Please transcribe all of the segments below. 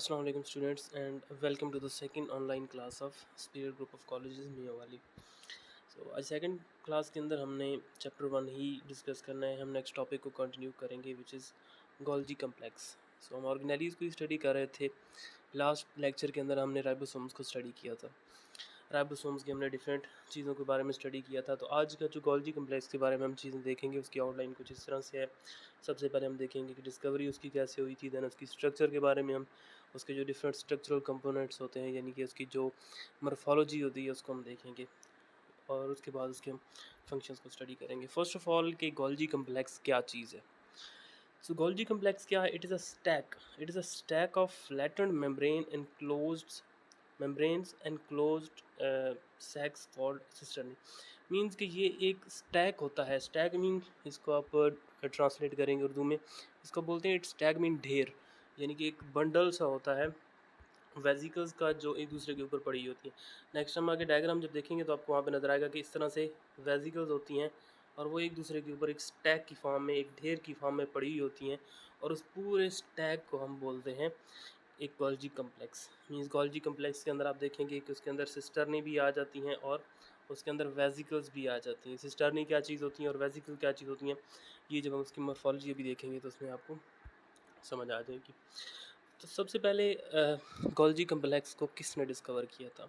Assalamu alaikum students and welcome to the second online class of Spirit Group of Colleges मियाँ वाली। आज second class के अंदर हमने चैप्टर 1 ही डिस्कस करना है। हम नेक्स्ट टॉपिक को कंटिन्यू करेंगे विच इज़ गोल्जी कम्प्लेक्स। हम ऑर्गेनेलीज को स्टडी कर रहे थे। लास्ट लेक्चर के अंदर हमने राइबोसोम्स को स्टडी किया था। राइबोसोम्स की हमने डिफरेंट चीज़ों के बारे में स्टडी किया था। तो आज का जो गोल्जी कम्प्लेक्स के बारे में हम चीज़ें देखेंगे उसकी आउटलाइन कुछ इस तरह से है। सबसे पहले हम देखेंगे कि डिस्कवरी उसकी कैसे हुई थी, देन उसकी स्ट्रक्चर के बारे में हम उसके जो डिफरेंट स्ट्रक्चरल कंपोनेंट्स होते हैं यानी कि उसकी जो मॉर्फोलॉजी होती है उसको हम देखेंगे और उसके बाद उसके हम फंक्शंस को स्टडी करेंगे। फर्स्ट ऑफ ऑल कि गोल्जी कम्प्लेक्स क्या चीज़ है। गोल्जी कम्प्लेक्स क्या है? It is a stack of flattened membrane enclosed membranes enclosed sacs called cisternae। Means कि ये एक स्टैक होता है। स्टैक मीन इसको आप ट्रांसलेट करेंगे उर्दू में, इसको बोलते हैं स्टैक मीन ढेर, यानी कि एक बंडल सा होता है वेजिकल्स का जो एक दूसरे के ऊपर पड़ी होती है। नेक्स्ट हम आगे डायग्राम जब देखेंगे तो आपको वहाँ पे नज़र आएगा कि इस तरह से वेजिकल्स होती हैं और वो एक दूसरे के ऊपर एक स्टैक की फॉर्म में, एक ढेर की फॉर्म में पड़ी होती हैं और उस पूरे स्टैक को हम बोलते हैं एक Golgi complex. Means Golgi complex के अंदर आप देखेंगे कि उसके अंदर सिस्टर्नी भी आ जाती हैं और उसके अंदर वेजिकल्स भी आ जाती हैं। सिस्टर्नी क्या चीज़ होती हैं और वेजिकल क्या चीज़ होती हैं, ये जब हम उसकी मॉर्फोलॉजी भी देखेंगे तो उसमें आपको समझ आ जाएगी। तो सबसे पहले गोल्जी कम्प्लेक्स को किसने डिस्कवर किया था?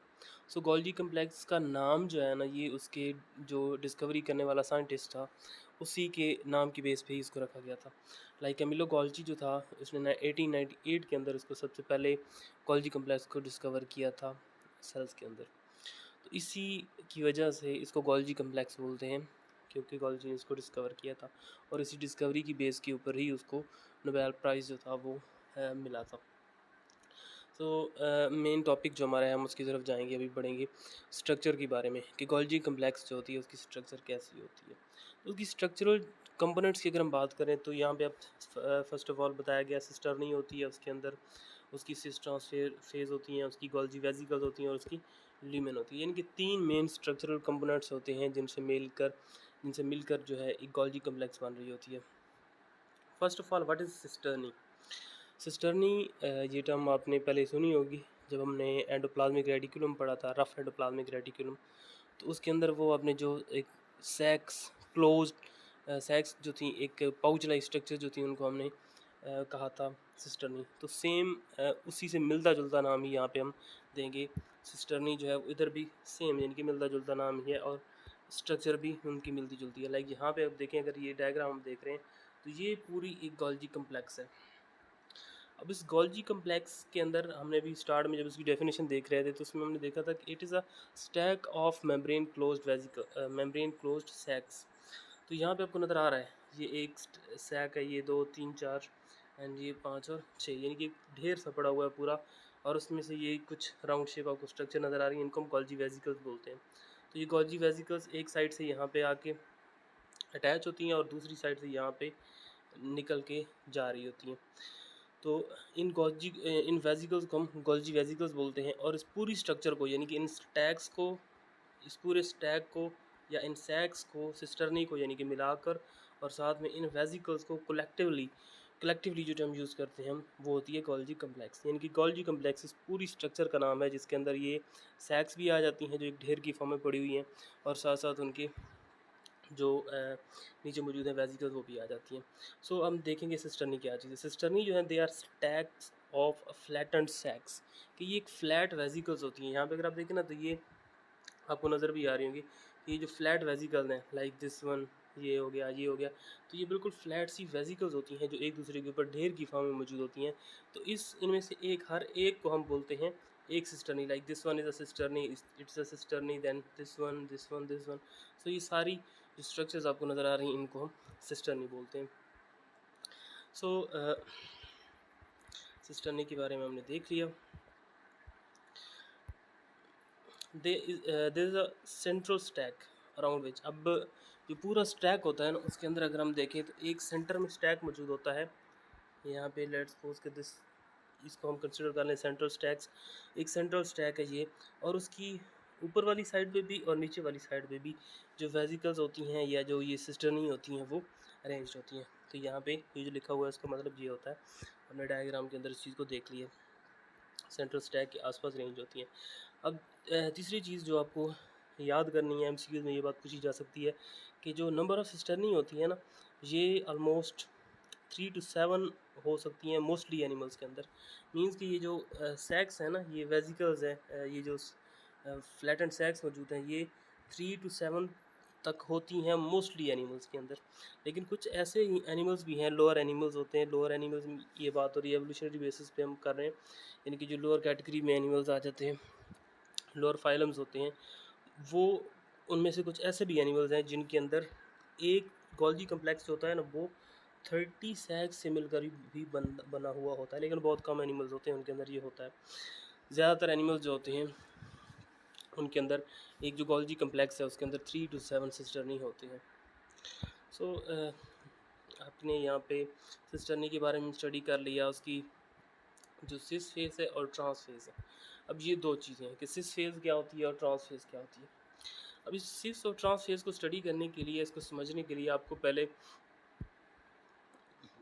गोल्जी कम्प्लेक्स का नाम जो है ना, ये उसके जो डिस्कवरी करने वाला साइंटिस्ट था उसी के नाम की बेस पे ही इसको रखा गया था। कैमिलो गोल्जी जो था उसने 1898 के अंदर इसको सबसे पहले गोल्जी कम्प्लेक्स को डिस्कवर किया था सेल्स के अंदर। तो इसी की वजह से इसको गोल्जी कम्प्लेक्स बोलते हैं, क्योंकि गोल्जी ने इसको डिस्कवर किया था और इसी डिस्कवरी की बेस के ऊपर ही उसको नोबेल प्राइज़ जो था वो मिला था। मेन टॉपिक जो हमारा है हम उसकी तरफ जाएंगे, अभी बढ़ेंगे स्ट्रक्चर के बारे में कि गोल्जी कम्प्लेक्स जो होती है उसकी स्ट्रक्चर कैसी होती है। तो उसकी स्ट्रक्चरल कंपोनेंट्स की अगर हम बात करें तो यहाँ पे अब फर्स्ट ऑफ ऑल बताया गया सिस्टर्नी होती है, उसके अंदर उसकी सिस ट्रांसफर फेज होती हैं, उसकी गोल्जी वेजिकल्स होती हैं और उसकी ल्यूमेन होती है। यानी कि 3 मेन स्ट्रक्चरल कंपोनेंट्स होते हैं जिनसे मिलकर जो है एक गोल्जी कम्प्लेक्स बन रही होती है। First of all what is cisternae? Cisternae ये टर्म आपने पहले सुनी होगी जब हमने एंडोप्लाज्मिक रेटिकुलम पढ़ा था, रफ एंडोप्लाज्मिक रेटिकुलम। तो उसके अंदर वो आपने जो एक सैक्स क्लोज्ड सैक्स जो थी, एक पाउच लाइक स्ट्रक्चर जो थी, उनको हमने कहा था सिस्टर्नी। तो सेम उसी से मिलता जुलता नाम ही यहाँ पे हम देंगे। सिस्टर्नी जो है इधर भी सेम यानी कि मिलता जुलता नाम ही है और स्ट्रक्चर भी उनकी मिलती जुलती है। यहाँ पे आप देखें, अगर ये डायग्राम हम देख रहे हैं तो ये पूरी एक गोल्जी कम्प्लेक्स है। अब इस गोल्जी कम्प्लेक्स के अंदर हमने भी स्टार्ट में जब उसकी डेफिनेशन देख रहे थे तो उसमें हमने देखा था कि it is a stack of membrane closed vesicle membrane closed sacs. तो यहाँ पे आपको नज़र आ रहा है ये एक सैक है, ये 2 3 4 एंड ये 5 और 6, यानी कि ढेर सा पड़ा हुआ है पूरा और उसमें से ये कुछ राउंड शेप आपको स्ट्रक्चर नज़र आ रही है, इनको हम गोल्जी वेजिकल्स बोलते हैं। तो ये गोल्जी वेजिकल्स एक साइड से यहाँ पे आके अटैच होती हैं और दूसरी साइड से यहाँ पे निकल के जा रही होती हैं। तो इन वेजिकल्स को हम गोल्जी वेजिकल्स बोलते हैं और इस पूरी स्ट्रक्चर को यानी कि इन स्टैक्स को, इस पूरे स्टैक को या इन सैक्स को, सिस्टर्नी को यानी कि मिलाकर और साथ में इन वेजिकल्स को कलेक्टिवली जो टर्म यूज़ करते हैं हम वो होती है गोल्जी कम्प्लेक्स। यानी कि गोल्जी कम्प्लेक्स इस पूरी स्ट्रक्चर का नाम है जिसके अंदर ये सैक्स भी आ जाती हैं जो एक ढेर की फॉर्म में पड़ी हुई हैं और साथ साथ उनके जो नीचे मौजूद है वेजिकल्स वो भी आ जाती हैं। हम देखेंगे सिस्टर्नी क्या चीज़ है। सिस्टर्नी जो है they are stacks of flattened sacs, कि ये एक फ्लैट वेजिकल्स होती हैं। यहाँ पे अगर आप देखें ना तो ये आपको नज़र भी आ रही होंगी कि ये जो फ्लैट वेजिकल्स हैं लाइक दिस वन, ये हो गया, ये हो गया, तो ये बिल्कुल फ्लैट सी वेजिकल्स होती हैं जो एक दूसरे के ऊपर ढेर की फॉर्म में मौजूद होती हैं। तो इनमें से हर एक को हम बोलते हैं एक cisternae. Like this one is a cisternae, it's a cisternae, then this one, this one, this one. ये सारी जो स्ट्रक्चर्स आपको नज़र आ रही हैं इनको हम सिस्टर्नी बोलते हैं। सिस्टर्नी के बारे में हमने देख लिया। There is a central stack around which, अब जो पूरा स्टैक होता है ना उसके अंदर अगर हम देखें तो एक सेंटर में स्टैक मौजूद होता है। यहाँ पे लेट्स सपोज कि इसको हम कंसिडर कर लें सेंट्रल स्टैक्स। एक सेंट्रल स्टैक है ये और उसकी ऊपर वाली साइड पे भी और नीचे वाली साइड पे भी जो वेजिकल्स होती हैं या जो ये सिस्टर्नी होती हैं वो अरेंज होती हैं। तो यहाँ पे ये जो लिखा हुआ है इसका मतलब ये होता है, हमने डायग्राम के अंदर इस चीज़ को देख लिया। सेंट्रल स्टैक के आसपास रेंज होती हैं। अब तीसरी चीज़ जो आपको याद करनी है, एमसीक्यूज़ में ये बात पूछी जा सकती है कि जो नंबर ऑफ़ सिस्टर्नी होती है ना, ये ऑलमोस्ट 3 टू 7 हो सकती हैं मोस्टली एनिमल्स के अंदर। मींस कि ये जो सैक्स है ना, ये वेसिकल्स हैं, ये जो फ्लैटेंड सैक्स मौजूद हैं, ये 3 टू 7 तक होती हैं मोस्टली एनिमल्स के अंदर। लेकिन कुछ ऐसे एनिमल्स भी हैं, लोअर एनिमल्स होते हैं। लोअर एनिमल्स में ये बात हो रही है एवोल्यूशनरी बेसिस पे हम कर रहे हैं, यानी कि जो लोअर कैटेगरी में एनिमल्स आ जाते हैं, लोअर फाइलम्स होते हैं, वो उनमें से कुछ ऐसे भी एनिमल्स हैं जिनके अंदर एक गोल्जी कम्प्लेक्स जो होता है ना, वो 30 सैक्स से मिलकर भी बना हुआ होता है। लेकिन बहुत कम एनिमल्स होते हैं उनके अंदर ये होता है। ज़्यादातर एनिमल्स जो होते हैं उनके अंदर एक जो गोल्जी कम्प्लेक्स है उसके अंदर 3 टू 7 सिस्टर्नी होती हैं। सो आपने यहाँ पे सिस्टर्नी के बारे में स्टडी कर लिया, उसकी जो सिस फेस है और ट्रांस फेस है। अब ये दो चीज़ें हैं कि सिस फेस क्या होती है और ट्रांस फेस क्या होती है। अब इस सिस और ट्रांस फेस को स्टडी करने के लिए, इसको समझने के लिए आपको पहले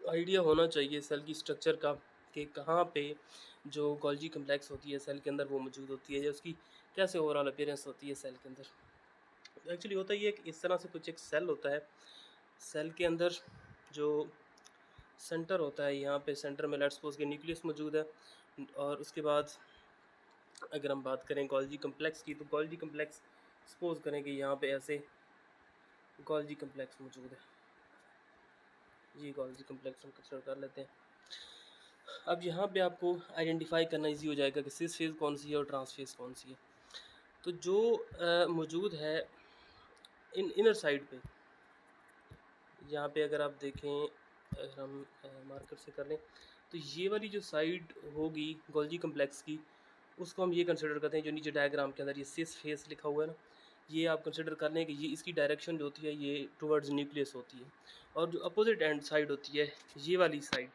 आइडिया होना चाहिए सेल की स्ट्रक्चर का, कि कहाँ पे जो गोल्जी कम्प्लेक्स होती है सेल के अंदर वो मौजूद होती है, या उसकी कैसे ओवरऑल अपीयरेंस होती है सेल के अंदर। एक्चुअली होता ही है कि इस तरह से कुछ एक सेल होता है, सेल के अंदर जो सेंटर होता है, यहाँ पे सेंटर में लेट्स सपोज के न्यूक्लियस मौजूद है, और उसके बाद अगर हम बात करें गोल्जी कम्प्लेक्स की, तो गोल्जी कम्प्लेक्स सपोज करें कि यहाँ पे ऐसे गोल्जी कम्प्लेक्स मौजूद है, ये गोल्जी कम्प्लेक्स हम कंसिडर कर लेते हैं। अब यहाँ पे आपको आइडेंटिफाई करना इजी हो जाएगा कि सिस फेज़ कौन सी है और ट्रांस फेज़ कौन सी है। तो जो मौजूद है इनर साइड पे, यहाँ पे अगर आप देखें, अगर हम मार्कर से कर लें, तो ये वाली जो साइड होगी गोल्जी कम्प्लेक्स की, उसको हम ये कंसिडर करते हैं, जो नीचे डायग्राम के अंदर ये सिस फेस लिखा हुआ है ना, ये आप कंसिडर कर लें कि ये इसकी डायरेक्शन जो होती है ये टुवर्ड्स न्यूक्लियस होती है। और जो अपोजिट एंड साइड होती है, ये वाली साइड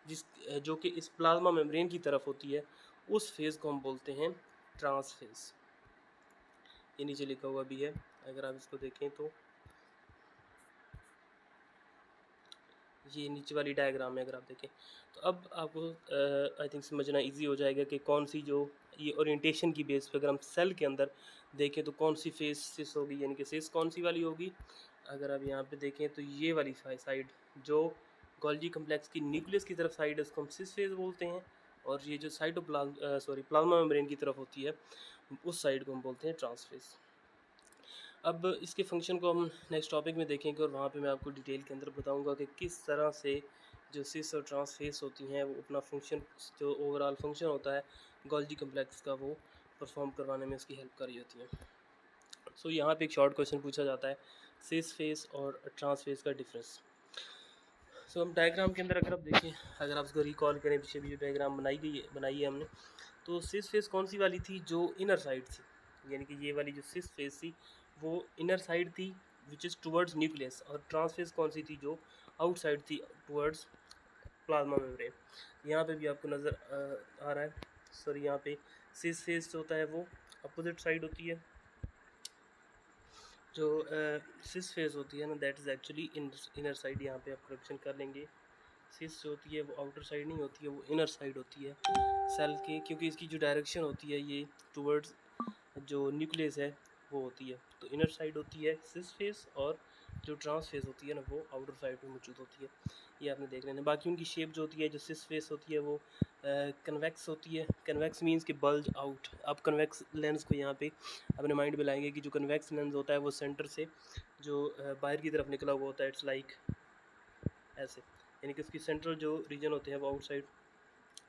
जिस जो कि इस प्लाज्मा मेम्ब्रेन की तरफ होती है, उस फेज़ को हम बोलते हैं ट्रांस फेज़। ये नीचे लिखा हुआ भी है, अगर आप इसको देखें तो ये नीचे वाली डायग्राम में अगर आप देखें, तो अब आपको आई थिंक समझना इजी हो जाएगा कि कौन सी जो ये ओरिएंटेशन की बेस पे अगर हम सेल के अंदर देखें तो कौन सी फेस सिस होगी, यानी कि सिस कौन सी वाली होगी। अगर आप यहाँ पे देखें तो ये वाली साइड जो गोल्जी कम्प्लेक्स की न्यूक्लियस की तरफ साइड है उसको हम सिस फेज बोलते हैं, और ये जो प्लाज्मा मेम्ब्रेन की तरफ होती है उस साइड को हम बोलते हैं ट्रांस फेज। अब इसके फंक्शन को हम नेक्स्ट टॉपिक में देखेंगे, और वहाँ पे मैं आपको डिटेल के अंदर बताऊंगा कि किस तरह से जो सिस और ट्रांस फेस होती हैं वो अपना फंक्शन, जो ओवरऑल फंक्शन होता है गोल्जी कम्प्लेक्स का, वो परफॉर्म करवाने में उसकी हेल्प करी होती है। सो यहाँ पे एक शॉर्ट क्वेश्चन पूछा जाता है, सिस फेस और ट्रांस फेस का डिफरेंस। सो हम डायग्राम के अंदर अगर आप देखें, अगर आप उसको रिकॉल करें, पीछे भी जो डायग्राम बनाई है हमने, तो सिस फेस कौन सी वाली थी, जो इनर साइड थी, यानी कि ये वाली जो सिस फेस थी वो इनर साइड थी विच इज़ टुवर्ड्स न्यूक्लियस, और ट्रांस फेस कौन सी थी, जो आउटसाइड थी टुवर्ड्स प्लाज्मा मेम्ब्रेन। यहाँ पे भी आपको नज़र आ रहा है, सॉरी यहाँ पे सिस फेस जो होता है वो अपोजिट साइड होती है, जो सिस फेस होती है ना that is actually inner side. यहाँ पे आप करेक्शन कर लेंगे, सिस जो होती है वो आउटर साइड नहीं होती है, वो इनर साइड होती है सेल के, क्योंकि इसकी जो डायरेक्शन होती है ये टुवर्ड्स जो न्यूक्लियस है वो होती है। तो इनर साइड होती है सिस फेस, और जो ट्रांस फेस होती है ना वो आउटर साइड में मौजूद होती है, ये आपने देख लेना। बाकी उनकी शेप जो होती है, जो सिस फेस होती है वो कन्वेक्स होती है। कन्वेक्स मीन्स कि बल्ज आउट। आप कन्वेक्स लेंस को यहाँ पे अपने माइंड में लाएंगे कि जो कन्वेक्स लेंस होता है वो सेंटर से जो बाहर की तरफ निकला हुआ होता है, इट्स लाइक ऐसे, यानी कि उसकी सेंट्रल जो रीजन होते हैं वो आउटसाइड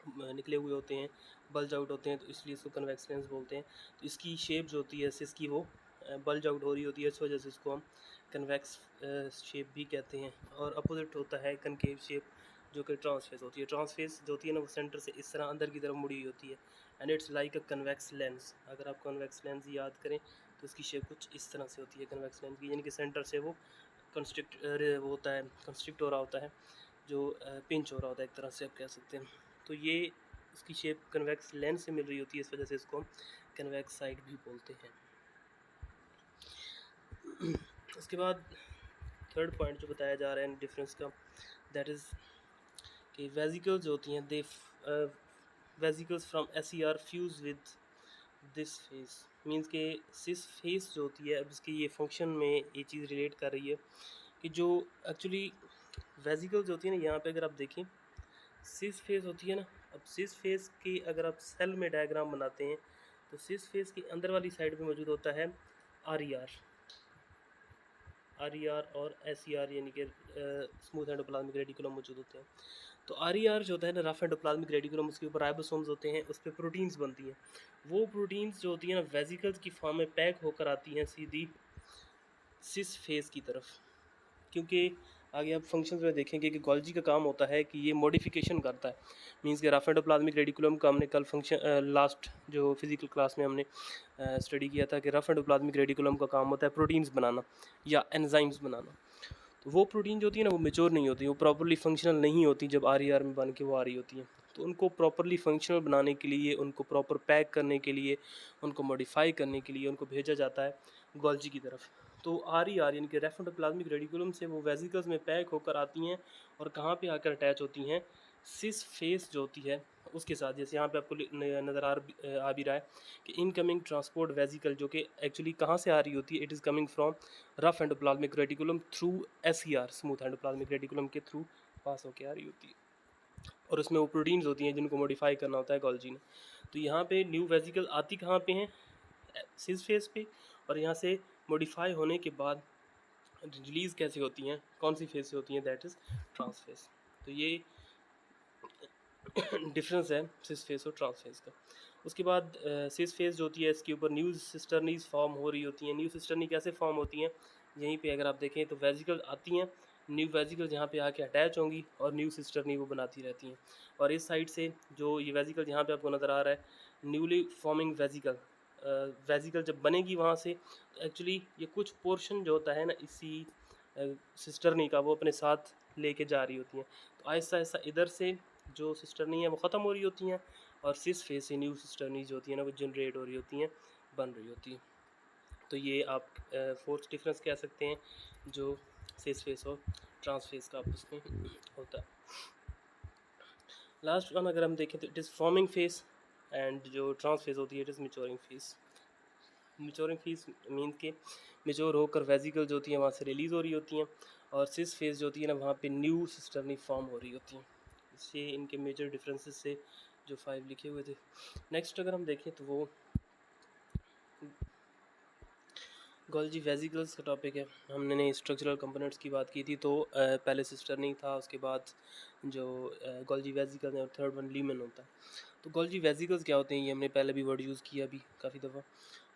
निकले हुए होते हैं, बल्ज आउट होते हैं, तो इसलिए इसको कन्वेक्स लेंस बोलते हैं। तो इसकी शेप जो होती है सिस की, वो बल्ज आउट हो रही होती है, इस वजह से इसको हम कन्वेक्स शेप भी कहते हैं। और अपोजिट होता है कनकेव शेप, जो कि ट्रांस फेस होती है। ट्रांस फेस जो होती है ना वो सेंटर से इस तरह अंदर की तरफ मुड़ी हुई होती है, and it's like a convex lens. अगर आप कन्वेक्स लेंस याद करें तो उसकी शेप कुछ इस तरह से होती है कन्वेक्स लेंस की, यानी कि सेंटर से वो वो होता है, कंस्ट्रिक्ट हो रहा होता है, जो पिंच हो रहा होता है एक तरह से आप कह सकते हैं। तो ये इसकी शेप कन्वेक्स लेंस से मिल रही होती है, इस वजह से इसको हम कन्वेक्स साइड भी बोलते हैं। उसके बाद थर्ड पॉइंट जो बताया जा रहा है डिफरेंस का, दैट इज़ कि वेसिकल्स जो होती हैं the vesicles from SER fuse with this face, means के सिस फेस जो होती है, अब इसके ये फंक्शन में ये चीज़ रिलेट कर रही है कि जो एक्चुअली वेसिकल्स होती है ना, यहाँ पे अगर आप देखें सिस फेस होती है ना, अब सिस फेस की अगर आप सेल में डायग्राम बनाते हैं तो सिस फेस के अंदर वाली साइड पे मौजूद होता है RER और SER, यानी कि स्मूथ एंडोप्लाज्मिक रेटिकुलम मौजूद होते हैं। तो RER जो होता है ना, रफ एंडोप्लाज्मिक रेटिकुलम, उसके ऊपर राइबोसोम्स होते हैं, उस पर प्रोटीन्स बनती हैं। वो प्रोटीन्स जो होती हैं ना, वेसिकल्स की फॉर्म में पैक होकर आती हैं सीधी सिस फेस की तरफ, क्योंकि आगे आप फंक्शंस में देखेंगे कि गोल्जी का काम होता है कि ये मॉडिफिकेशन करता है। मींस के रफ एंडोप्लाज्मिक रेटिकुलम का हमने कल फंक्शन लास्ट जो फिजिकल क्लास में हमने स्टडी किया था कि रफ एंडोप्लाज्मिक रेटिकुलम का काम होता है प्रोटीन्स बनाना या एंजाइम्स बनाना। तो वो प्रोटीन जो होती है ना, वो मेच्योर नहीं होती, वो प्रॉपरली फंक्शनल नहीं होती जब RER में बन के वो आ रही होती हैं। तो उनको प्रॉपरली फंक्शनल बनाने के लिए, उनको प्रॉपर पैक करने के लिए, उनको मॉडिफाई करने के लिए उनको भेजा जाता है गोल्जी की तरफ। तो RER यानी कि रेफ एंडोप्लाज्मिक रेटिकुलम से वो वेसिकल्स में पैक होकर आती हैं और कहाँ पे आकर अटैच होती हैं, सिस फेस जो होती है उसके साथ। जैसे यहाँ पे आपको नज़र आ भी रहा है कि इनकमिंग ट्रांसपोर्ट वेसिकल जो कि एक्चुअली कहाँ से आ रही होती है, it is coming from rough endoplasmic reticulum through SER, smooth endoplasmic reticulum के थ्रू पास होकर आ रही होती है। और उसमें वो प्रोटीन्स होती हैं जिनको मॉडिफाई करना होता है गोल्जी ने। तो यहाँ पे न्यू वेसिकल आती कहाँ पे हैं, सिस फेस पे, और यहाँ से मॉडिफाई होने के बाद रिलीज़ कैसे होती हैं, कौन सी फेस से होती हैं, दैट इज़ ट्रांस फेस। तो ये डिफरेंस है सिस फेस और ट्रांस फेस का। उसके बाद सिस फेस जो होती है, इसके ऊपर न्यू सिस्टर्नीज फॉर्म हो रही होती हैं। न्यू सिस्टर्नी कैसे फॉर्म होती हैं, यहीं पे अगर आप देखें तो वेसिकल आती हैं, न्यू वेसिकल यहाँ पे आके अटैच होंगी और न्यू सिस्टर्नी वो बनाती रहती हैं। और इस साइड से जो ये वेसिकल यहाँ पे आपको नज़र आ रहा है, न्यूली फॉर्मिंग वेसिकल, वेसिकल जब बनेगी वहाँ से, तो एक्चुअली ये कुछ पोर्शन जो होता है ना इसी सिस्टर्नी का, वो अपने साथ लेके जा रही होती हैं। तो आहिस्ता आहिस्ता इधर से जो सिस्टर्नी है वो ख़त्म हो रही होती हैं और सिस फेस से न्यू सिस्टर्नी जो होती है ना, वो जनरेट हो रही होती हैं, बन रही होती हैं। तो ये आप फोर्थ डिफरेंस कह सकते हैं जो सिस फेस और ट्रांस फेस का आपस में होता है। लास्ट वन अगर हम देखें तो it is forming face, and जो ट्रांस फेस होती है it is maturing face. Maturing face mean के मेच्योर होकर वेसिकल जो होती हैं वहाँ से रिलीज़ हो रही होती हैं, और सिस फेस जो होती है ना, वहाँ पे न्यू सिस्टर्नी फॉर्म हो रही होती हैं। इससे इनके मेजर डिफरेंसेस से जो 5 लिखे हुए थे। नेक्स्ट अगर हम देखें तो वो गोल्जी वेसिकल्स का टॉपिक है। हमने स्ट्रक्चरल कंपोनेंट्स की बात की थी, तो पहले सिस्टर्नी था, उसके बाद जो गोल्जी वेसिकल है, और थर्ड वन लीमन होता है। तो गोल्जी वेसिकल्स क्या होते हैं, ये हमने पहले भी वर्ड यूज़ किया अभी काफ़ी दफ़ा।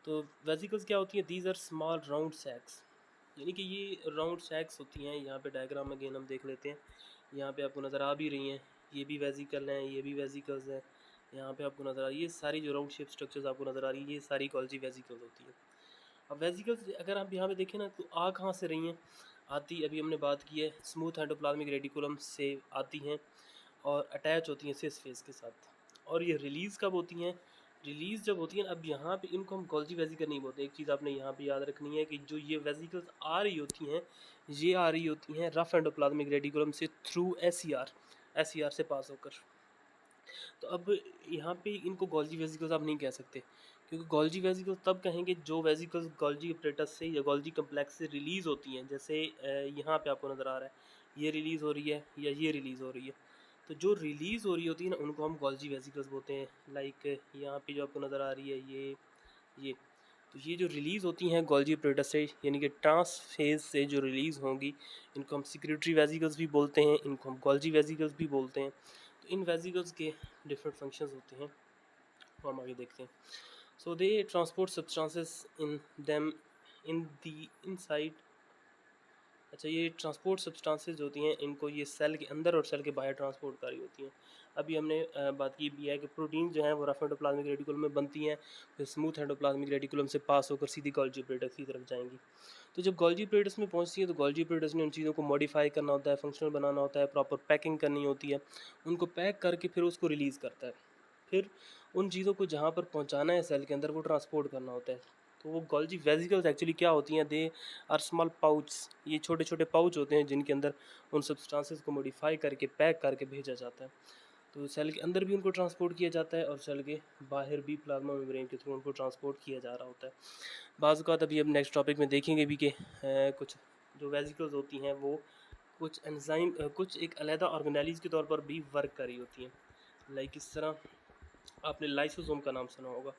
तो वेसिकल्स क्या होती हैं, दीज आर स्मॉल राउंड सैक्स, यानी कि ये राउंड सैक्स होती हैं। यहाँ पे डायग्राम अगेन हम देख लेते हैं, यहाँ पे आपको नज़र आ भी रही हैं, ये भी वेसिकल हैं, ये भी वेसिकल्स हैं, यहाँ पे आपको नज़र आ रही है, ये सारी जो राउंड शेप स्ट्रक्चर्स आपको नज़र आ रही है, ये सारी गोल्जी वेसिकल्स होती हैं। अब वेसिकल्स अगर आप यहाँ पे देखें ना, तो आ कहाँ से रही हैं, आती अभी हमने बात की है स्मूथ एंडोप्लाज्मिक रेटिकुलम से आती हैं और अटैच होती हैं सिस फेस के साथ। और ये रिलीज़ कब होती हैं, रिलीज़ जब होती है, अब यहाँ पे इनको हम गोल्जी वेसिकल नहीं बोलते। एक चीज़ आपने यहाँ पे याद रखनी है कि जो ये वेसिकल्स आ रही होती हैं, ये आ रही होती हैं रफ एंडोप्लाज्मिक रेटिकुलम से थ्रू SER से पास होकर। तो अब यहाँ पे इनको गोल्जी वेसिकल्स आप नहीं कह सकते, क्योंकि गोल्जी वेसिकल्स तब कहेंगे जो वेसिकल्स गोल्जी अपरेटस से या गोल्जी कम्प्लेक्स से रिलीज़ होती हैं। जैसे यहाँ पे आपको नज़र आ रहा है ये रिलीज़ हो रही है या ये रिलीज़ हो रही है, तो जो रिलीज़ हो रही होती है ना, उनको हम गोल्जी वेसिकल्स बोलते हैं। लाइक यहाँ पे जो आपको नज़र आ रही है ये तो ये जो रिलीज़ होती हैं गोल्जी अपरेटस से, यानी कि ट्रांस फेज से जो रिलीज़ होंगी, इनको हम सिक्रेटरी वेसिकल्स भी बोलते हैं, इनको हम गोल्जी वेसिकल्स भी बोलते हैं। तो इन वेसिकल्स के डिफरेंट फंक्शंस होते हैं, वो हम आगे देखते हैं। So they transport substances in them in the inside. अच्छा, ये ट्रांसपोर्ट सब्सटेंसेस होती हैं, इनको ये सेल के अंदर और सेल के बाहर ट्रांसपोर्ट करी होती हैं। अभी हमने बात की भी है कि प्रोटीन जो है वो रफ एंडोप्लाज्मिक रेटिकुलम में बनती हैं, फिर स्मूथ एंडोप्लाज्मिक रेटिकुलम से पास होकर सीधी गोल्जी अपरेटस की तरफ जाएंगी। तो जब गोल्जी अपरेटस में पहुंचती है, तो गोल्जी अपरेटस ने उन चीज़ों को मॉडिफाई करना होता है, फंक्शनल बनाना होता है, प्रॉपर पैकिंग करनी होती है, उनको पैक करके फिर उसको रिलीज़ करता है। फिर उन चीज़ों को जहाँ पर पहुँचाना है सेल के अंदर, वो ट्रांसपोर्ट करना होता है। तो वो गोल्जी वेसिकल्स एक्चुअली क्या होती हैं, दे आर स्मॉल पाउच, ये छोटे छोटे पाउच होते हैं जिनके अंदर उन सब्सटेंसेस को मॉडिफाई करके पैक करके भेजा जाता है। तो सेल के अंदर भी उनको ट्रांसपोर्ट किया जाता है और सेल के बाहर भी प्लाज्मा मेम्ब्रेन के थ्रू उनको ट्रांसपोर्ट किया जा रहा होता है। बाज़ औक़ात अभी अब नेक्स्ट टॉपिक में देखेंगे भी कि कुछ जो वेसिकल्स होती हैं वो कुछ एंजाइम कुछ एक अलहदा ऑर्गेनेलिज़ के तौर पर भी वर्क कर रही होती हैं। लाइक इस तरह आपने लाइसोसोम का नाम सुना होगा,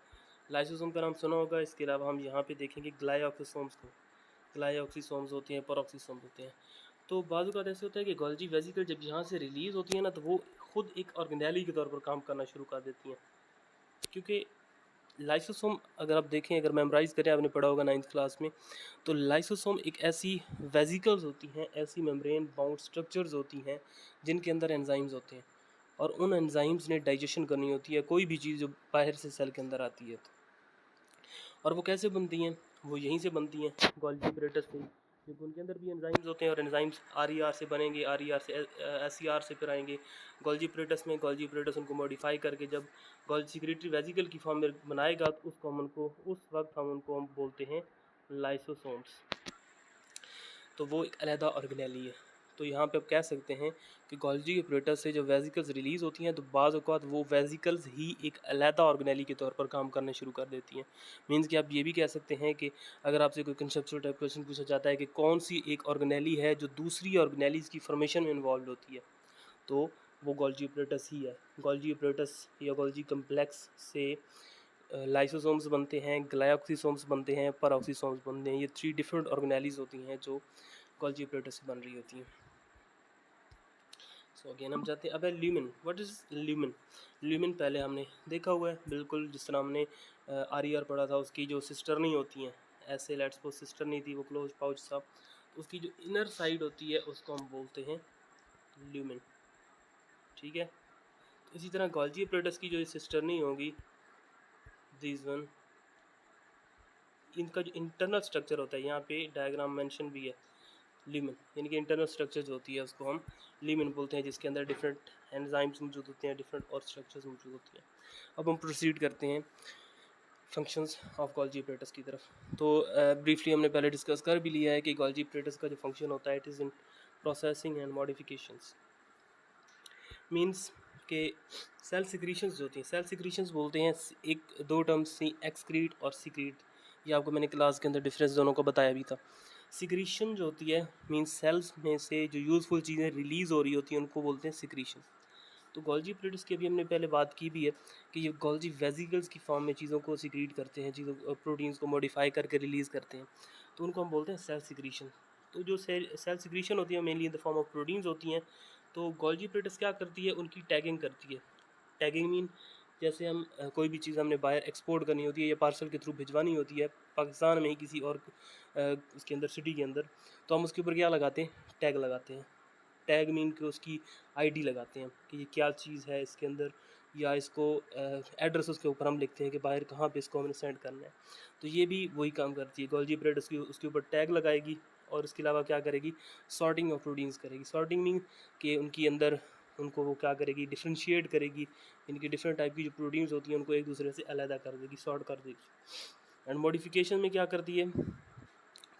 लाइसोसोम का नाम सुना होगा। इसके अलावा हम यहाँ पे देखेंगे ग्लाइऑक्सिसोम्स को, ग्लाइऑक्सिसोम्स होते हैं, पेरोक्सिसोम्स होते हैं। तो बाज़ औक़ात ऐसे होता है कि गोल्जी वेसिकल जब यहाँ से रिलीज़ होती है ना, तो वो खुद एक ऑर्गेनेली के तौर पर काम करना शुरू कर देती हैं। क्योंकि लाइसोसोम अगर आप देखें, अगर मेमोराइज़ करें, आपने पढ़ा होगा 9th क्लास में, तो लाइसोसोम एक ऐसी वेसिकल्स होती हैं, ऐसी मेम्ब्रेन बाउंड स्ट्रक्चर्स होती हैं जिनके अंदर एंजाइम्स होते हैं और उन एंजाइम्स ने डाइजेशन करनी होती है कोई भी चीज़ जो बाहर से सेल के अंदर आती है। तो और वो कैसे बनती हैं? वो यहीं से बनती हैं, गोल्गी एपरेटस से, क्योंकि उनके अंदर भी एंजाइम्स होते हैं और एंजाइम्स आर से बनेंगे, आर से एस से फिर आएंगे गोल्गी एपरेटस में। गोल्गी एपरेटस उनको मॉडिफाई करके जब गोल्गी सेक्रेटरी वेसिकल की फॉर्म में बनाएगा तो उस वक्त हम बोलते हैं लाइसोसोम्स। तो वो एक अलहदा ऑर्गेनेली है। तो यहाँ पे आप कह सकते हैं कि गोल्गी एपरेटस से जब वेसिकल्स रिलीज़ होती हैं तो बाज़ औक़ात वो वेसिकल्स ही एक अलहदा ऑर्गेनेली के तौर पर काम करने शुरू कर देती हैं। मीन्स कि आप ये भी कह सकते हैं कि अगर आपसे कोई कंसेप्चुअल टाइप क्वेश्चन पूछा जाता है कि कौन सी एक ऑर्गेनेली है जो दूसरी ऑर्गेनेलीज़ की फॉर्मेशन में इन्वॉल्व होती है, तो वो गोल्गी एपरेटस ही है। गोल्गी एपरेटस या गोल्गी कम्प्लेक्स से लाइसोसोम्स बनते हैं, ग्लाइऑक्सिसोम्स बनते हैं, पेरोक्सिसोम्स बनते हैं। ये 3 डिफरेंट ऑर्गेनेलीज़ होती हैं जो गोल्गी एपरेटस से बन रही होती हैं। सो अगेन हम जाते हैं, अब है lumen. What is lumen? Lumen पहले हमने देखा हुआ है, बिल्कुल जिस तरह हमने आर पढ़ा था, उसकी जो सिस्टर नहीं होती हैं, ऐसे लेट्स सपोज सिस्टर नहीं थी, वो क्लोज पाउच था, उसकी जो इनर साइड होती है उसको हम बोलते हैं ल्यूमिन। ठीक है, तो इसी तरह गोल्गी एपरेटस की जो सिस्टर नहीं होगी, दिस वन, इनका जो इंटरनल स्ट्रक्चर होता है, यहाँ पे डायग्राम मेंशन भी है, लीमन यानी कि इंटरनल स्ट्रक्चर जो होती है उसको हम लीमन बोलते हैं, जिसके अंदर डिफरेंट एंजाइम्स मौजूद होते हैं, डिफरेंट और स्ट्रक्चर्स मौजूद होती हैं। अब हम प्रोसीड करते हैं फंक्शंस ऑफ गोल्गी एपरेटस की तरफ। तो ब्रीफली हमने पहले डिस्कस कर भी लिया है कि गोल्गी एपरेटस का जो फंक्शन होता है, it is in processing and modifications. Means के सेल सिक्रीशंस जो होती हैं, सेल सिक्रीशंस बोलते हैं, एक दो टर्म्स एक्सक्रीट और सीक्रीट। ये आपको मैंने क्लास के अंदर डिफरेंस दोनों को बताया भी था। सिक्रीशन जो होती है मीन्स सेल्स में से जो यूज़फुल चीज़ें रिलीज़ हो रही होती हैं उनको बोलते हैं सिक्रीशन। तो गोल्गी एपरेटस की अभी हमने पहले बात की भी है कि ये गोल्गी वेसिकल्स की फॉर्म में चीज़ों को सिक्रीट करते हैं, चीज़ों प्रोटीन्स को मॉडिफाई करके रिलीज़ करते हैं, तो उनको हम बोलते हैं सेल सिक्रीशन। तो जो सेल सिक्रीशन होती है mainly in the form of proteins होती हैं। तो गोल्गी एपरेटस क्या करती है, उनकी टैगिंग करती है। टैगिंग मीन जैसे हम कोई भी चीज़ हमने बाहर एक्सपोर्ट करनी होती है या पार्सल के थ्रू भिजवानी होती है पाकिस्तान में ही किसी और उसके अंदर सिटी के अंदर, तो हम उसके ऊपर क्या लगाते हैं, टैग लगाते हैं। टैग मीन कि उसकी आईडी लगाते हैं कि ये क्या चीज़ है इसके अंदर, या इसको एड्रेस उसके ऊपर हम लिखते हैं कि बाहर कहाँ पे इसको हमने सेंड करना है। तो ये भी वही काम करती है गोल्गी एपरेटस की, उसके ऊपर टैग लगाएगी और इसके अलावा क्या करेगी, सॉर्टिंग ऑफ प्रोटीन्स करेगी। सॉर्टिंग मीन कि उनकी अंदर उनको वो क्या करेगी, डिफ्रेंशिएट करेगी, इनकी डिफरेंट टाइप की जो प्रोटीन्स होती हैं उनको एक दूसरे से अलग कर देगी, सॉर्ट कर देगी। एंड मॉडिफिकेशन में क्या करती है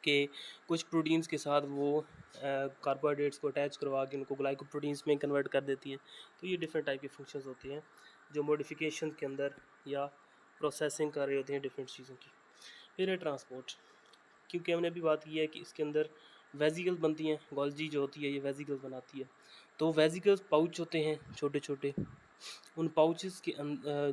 कि कुछ प्रोटीन्स के साथ वो कार्बोहाइड्रेट्स को अटैच करवा के उनको ग्लाइकोप्रोटीन्स में कन्वर्ट कर देती हैं। तो ये डिफरेंट टाइप के फंक्शंस होते हैं जो मॉडिफिकेशन के अंदर या प्रोसेसिंग कर रहे होते हैं डिफरेंट चीज़ों की। फिर है ट्रांसपोर्ट, क्योंकि हमने अभी बात की है कि इसके अंदर वेसिकल्स बनती हैं, गोल्गी जो होती है ये वेसिकल्स बनाती है। तो वेसिकल्स पाउच होते हैं छोटे छोटे, उन पाउचेस के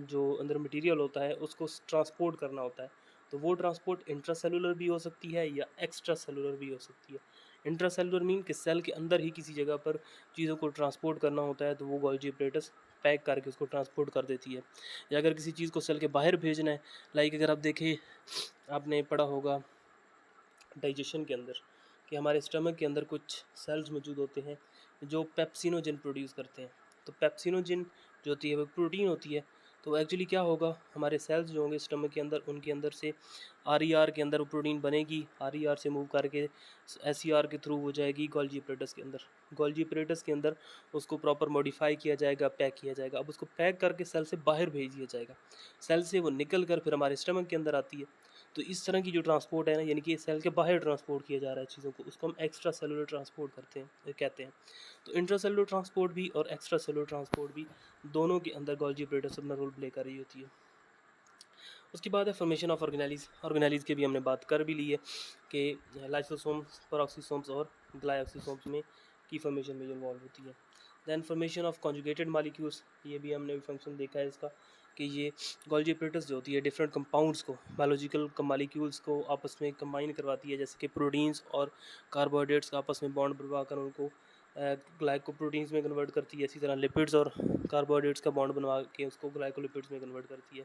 जो अंदर मटेरियल होता है उसको ट्रांसपोर्ट करना होता है। तो वो ट्रांसपोर्ट इंट्रासेलुलर भी हो सकती है या एक्स्ट्रा सेलुलर भी हो सकती है। इंट्रासेलुलर मीन कि सेल के अंदर ही किसी जगह पर चीज़ों को ट्रांसपोर्ट करना होता है, तो वो गोल्गी एपरेटस पैक करके उसको ट्रांसपोर्ट कर देती है। या अगर किसी चीज़ को सेल के बाहर भेजना है, लाइक अगर आप देखें, आपने पढ़ा होगा डाइजेशन के अंदर कि हमारे स्टमक के अंदर कुछ सेल्स मौजूद होते हैं जो पेप्सिनोजन प्रोड्यूस करते हैं। तो पेप्सिनोजन जो होती है वो प्रोटीन होती है। तो एक्चुअली क्या होगा, हमारे सेल्स जो होंगे स्टमक के अंदर, उनके अंदर से आर के अंदर वो प्रोटीन बनेगी, आर से मूव करके एस के थ्रू हो जाएगी गोल्गी एपरेटस के अंदर। गोल्गी एपरेटस के अंदर उसको प्रॉपर मॉडिफाई किया जाएगा, पैक किया जाएगा। अब उसको पैक करके सेल से बाहर भेज दिया जाएगा, सेल से वो निकल कर फिर हमारे स्टमक के अंदर आती है। तो इस तरह की जो ट्रांसपोर्ट है ना, यानी कि सेल के बाहर ट्रांसपोर्ट किया जा रहा है चीज़ों को, उसको हम एक्स्ट्रा सेलुलर ट्रांसपोर्ट कहते हैं। तो इंट्रा सेलुलर ट्रांसपोर्ट भी और एक्स्ट्रा सेलुलर ट्रांसपोर्ट भी, दोनों के अंदर गोल्जी ऑपरेटर्स अपना रोल प्ले कर रही होती है। उसके बाद है फॉर्मेशन ऑफ ऑर्गेनेलिज। ऑर्गेनेलिज की भी हमने बात कर भी ली है कि लाइसोसोम्स, पेरोक्सिसोम्स और ग्लाइकोसोम्स में की फॉर्मेशन में इन्वॉल्व होती है। Then formation of conjugated molecules, ये भी हमने फंक्शन देखा है इसका कि ये गोल्जी ऑपरेटर्स जो होती है डिफरेंट कंपाउंड्स को, बायोलॉजिकल मॉलिक्यूल्स को आपस में कंबाइन करवाती है, जैसे कि प्रोटीन्स और कार्बोहाइड्रेट्स का आपस में बॉन्ड बनवा कर उनको ग्लाइकोप्रोटीन्स में कन्वर्ट करती है। इसी तरह लिपिड्स और कार्बोहाइड्रेट्स का बॉन्ड बनवा के उसको ग्लाइकोलिपिड्स में कन्वर्ट करती है।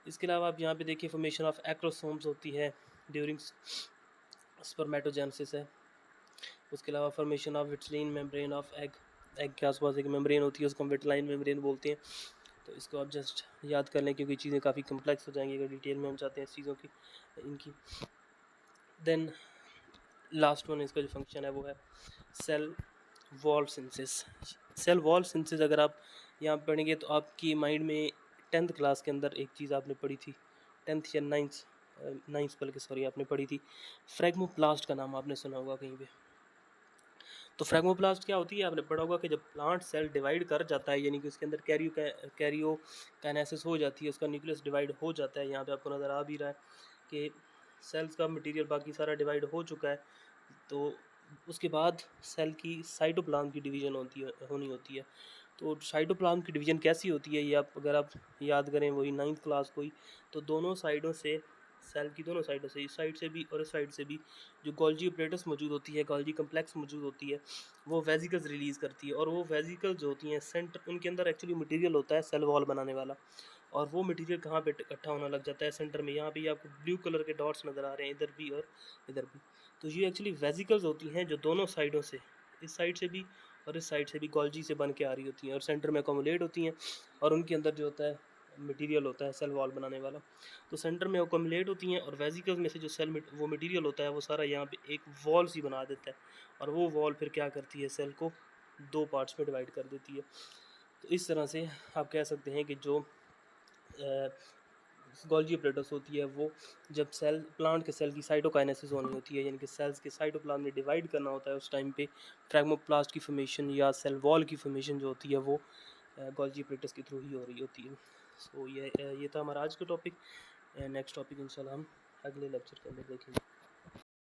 इसके अलावा आप यहाँ पे देखिए फॉर्मेशन ऑफ एक्रोसोम्स होती है ड्यूरिंग स्पर्मेटोजेनेसिस है। उसके अलावा formation of vitelline membrane of egg, egg के आसपास एक मेम्ब्रेन होती है, उसको हम विट्लाइन मेम्ब्रेन बोलते हैं। तो इसको आप जस्ट याद कर लें क्योंकि चीज़ें काफ़ी कम्प्लेक्स हो जाएंगी अगर डिटेल में हम चाहते हैं इस चीज़ों की इनकी। देन लास्ट वन इसका जो फंक्शन है वो है cell wall synthesis. Cell wall synthesis अगर आप यहाँ पढ़ेंगे तो आपकी माइंड में 10th क्लास के अंदर एक चीज़ आपने पढ़ी थी, 10th या 9th बल्कि सॉरी आपने पढ़ी थी, फ्रैग्मोप्लास्ट का नाम आपने सुना होगा कहीं पे। तो फ्रैग्मोप्लास्ट क्या होती है, आपने पढ़ा होगा कि जब प्लांट सेल डिवाइड कर जाता है, यानी कि उसके अंदर कैरियो काइनेसिस हो जाती है, उसका न्यूक्लियस डिवाइड हो जाता है। यहाँ पे आपको नज़र आ भी रहा है कि सेल्स का मटेरियल बाकी सारा डिवाइड हो चुका है। तो उसके बाद सेल की साइटोप्लाज्म की डिवीज़न होनी होती है। तो साइटोप्लाज्म की डिवीज़न कैसी होती है, ये आप अगर आप याद करें वही 9th क्लास को ही, तो दोनों साइडों से, सेल की दोनों साइडों से, इस साइड से भी और इस साइड से भी जो गोल्जी ऑपरेटर्स मौजूद होती है, गोल्जी कम्प्लेक्स मौजूद होती है, वो वेजिकल्स रिलीज़ करती है। और वो वेजिकल्स जो होती हैं सेंटर, उनके अंदर एक्चुअली मटेरियल होता है सेल वॉल बनाने वाला, और वो मटेरियल कहाँ पे इकट्ठा होना लग जाता है, सेंटर में। यहाँ पे आपको ब्लू कलर के डॉट्स नज़र आ रहे हैं, इधर भी और इधर भी। तो ये एक्चुअली वेजिकल्स होती हैं जो दोनों साइडों से, इस साइड से भी और इस साइड से भी गोल्जी से बन के आ रही होती हैं और सेंटर में अकोमोडेट होती हैं, और उनके अंदर जो होता है मटेरियल होता है सेल वॉल बनाने वाला। तो सेंटर में अकोमोडेट होती हैं, और वेजिकल्स में से जो वो मटेरियल होता है वो सारा यहाँ पे एक वॉल सी बना देता है, और वो वॉल फिर क्या करती है, सेल को दो पार्ट्स में डिवाइड कर देती है। तो इस तरह से आप कह सकते हैं कि जो गोल्जी ऑपरेटर्स होती है वो जब सेल, प्लांट के सेल की साइटोकाइनेसिस होनी होती है, यानी कि सेल्स के साइटोप्लाज्म में डिवाइड करना होता है, उस टाइम पे फ्रैग्मोप्लास्ट की फॉर्मेशन या सेल वॉल की फॉर्मेशन जो होती है वो गोल्जी ऑपरेटर्स के थ्रू ही हो रही होती है। सो ये था हमारा आज का टॉपिक। नेक्स्ट टॉपिक इंशाल्लाह हम अगले लेक्चर के अंदर देखेंगे।